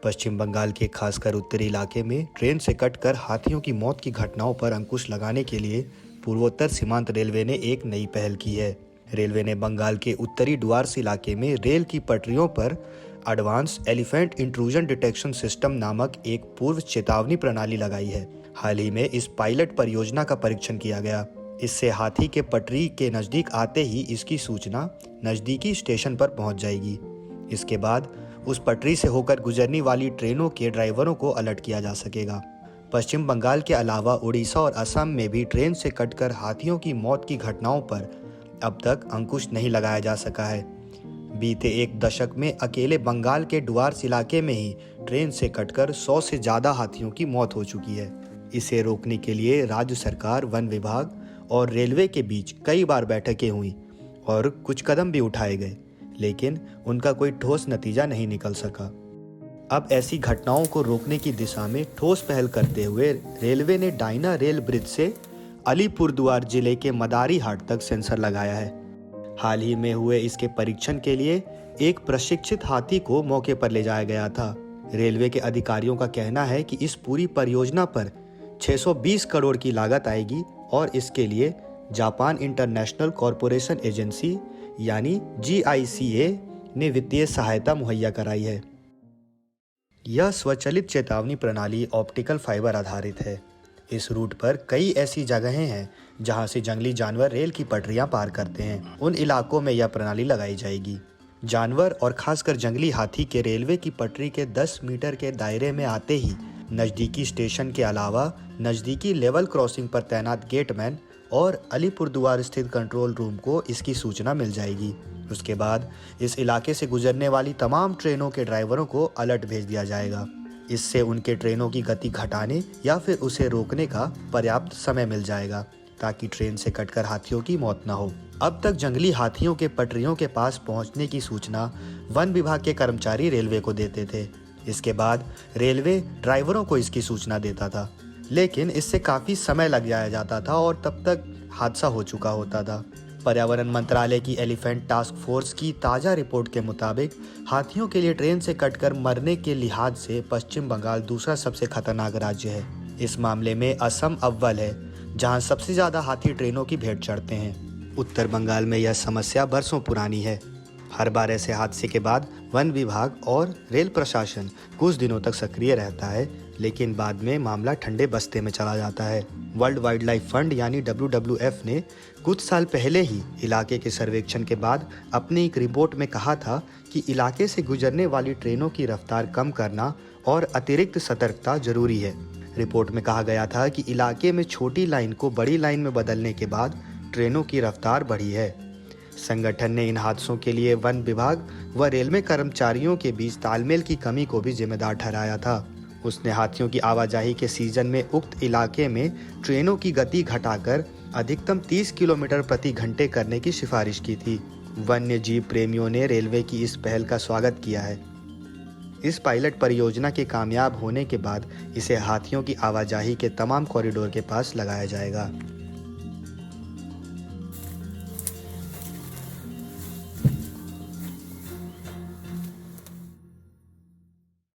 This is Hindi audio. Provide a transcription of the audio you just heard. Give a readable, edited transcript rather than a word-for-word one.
पश्चिम बंगाल के खासकर उत्तरी इलाके में ट्रेन से कटकर हाथियों की मौत की घटनाओं पर अंकुश लगाने के लिए पूर्वोत्तर सीमांत रेलवे ने एक नई पहल की है। रेलवे ने बंगाल के उत्तरी डुआर्स इलाके में रेल की पटरियों पर advance elephant intrusion detection system नामक एक पूर्व चेतावनी प्रणाली लगाई है। हाल ही में इस पायलट परियोजना का परीक्षण किया गया। इससे हाथी के पटरी के नजदीक आते ही इसकी सूचना नजदीकी स्टेशन पर पहुंच जाएगी। इसके बाद उस पटरी से होकर गुजरने वाली ट्रेनों के ड्राइवरों को अलर्ट किया जा सकेगा। पश्चिम बंगाल के अलावा उड़ीसा और असम में भी ट्रेन से कटकर हाथियों की मौत की घटनाओं पर अब तक अंकुश नहीं लगाया जा सका है। बीते एक दशक में अकेले बंगाल के डुआर्स इलाके में ही ट्रेन से कटकर 100 से ज़्यादा हाथियों की मौत हो चुकी है। इसे रोकने के लिए राज्य सरकार, वन विभाग और रेलवे के बीच कई बार बैठकें हुई और कुछ कदम भी उठाए गए, लेकिन उनका कोई ठोस नतीजा नहीं निकल सका। अब ऐसी घटनाओं को रोकने की दिशा में ठोस पहल करते हुए रेलवे ने डायना रेल ब्रिज से अलीपुरद्वार जिले के मदारी हाट तक सेंसर लगाया है। हाल ही में हुए इसके परीक्षण के लिए एक प्रशिक्षित हाथी को मौके पर ले जाया गया था। रेलवे के अधिकारियों का कहना है कि इस पूरी परियोजना पर 620 करोड़ की लागत आएगी और इसके लिए जापान इंटरनेशनल कॉरपोरेशन एजेंसी यानी GICA ने वित्तीय सहायता मुहैया कराई है। यह स्वचालित चेतावनी प्रणाली ऑप्टिकल फाइबर आधारित है। इस रूट पर कई ऐसी जगहें हैं जहां से जंगली जानवर रेल की पटरियां पार करते हैं। उन इलाकों में यह प्रणाली लगाई जाएगी। जानवर और खासकर जंगली हाथी के रेलवे की पटरी के 10 मीटर के दायरे में आते ही नज़दीकी स्टेशन के अलावा नज़दीकी लेवल क्रॉसिंग पर तैनात गेटमैन और अलीपुरद्वार स्थित कंट्रोल रूम को इसकी सूचना मिल जाएगी। उसके बाद इस इलाके से गुजरने वाली तमाम ट्रेनों के ड्राइवरों को अलर्ट भेज दिया जाएगा। इससे उनके ट्रेनों की गति घटाने या फिर उसे रोकने का पर्याप्त समय मिल जाएगा ताकि ट्रेन से कटकर हाथियों की मौत न हो। अब तक जंगली हाथियों के पटरियों के पास पहुंचने की सूचना वन विभाग के कर्मचारी रेलवे को देते थे। इसके बाद रेलवे ड्राइवरों को इसकी सूचना देता था, लेकिन इससे काफ़ी समय लग जाता था और तब तक हादसा हो चुका होता था। पर्यावरण मंत्रालय की एलिफेंट टास्क फोर्स की ताज़ा रिपोर्ट के मुताबिक हाथियों के लिए ट्रेन से कटकर मरने के लिहाज से पश्चिम बंगाल दूसरा सबसे खतरनाक राज्य है। इस मामले में असम अव्वल है, जहां सबसे ज़्यादा हाथी ट्रेनों की भेंट चढ़ते हैं। उत्तर बंगाल में यह समस्या बरसों पुरानी है। हर बार ऐसे हादसे के बाद वन विभाग और रेल प्रशासन कुछ दिनों तक सक्रिय रहता है, लेकिन बाद में मामला ठंडे बस्ते में चला जाता है। वर्ल्ड वाइल्ड लाइफ फंड यानी WWF ने कुछ साल पहले ही इलाके के सर्वेक्षण के बाद अपनी एक रिपोर्ट में कहा था कि इलाके से गुजरने वाली ट्रेनों की रफ्तार कम करना और अतिरिक्त सतर्कता जरूरी है। रिपोर्ट में कहा गया था कि इलाके में छोटी लाइन को बड़ी लाइन में बदलने के बाद ट्रेनों की रफ्तार बढ़ी है। संगठन ने इन हादसों के लिए वन विभाग व रेलवे कर्मचारियों के बीच तालमेल की कमी को भी जिम्मेदार ठहराया था। उसने हाथियों की आवाजाही के सीजन में उक्त इलाके में ट्रेनों की गति घटाकर अधिकतम 30 किलोमीटर प्रति घंटे करने की सिफारिश की थी। वन्य जीव प्रेमियों ने रेलवे की इस पहल का स्वागत किया है। इस पायलट परियोजना के कामयाब होने के बाद इसे हाथियों की आवाजाही के तमाम कॉरिडोर के पास लगाया जाएगा।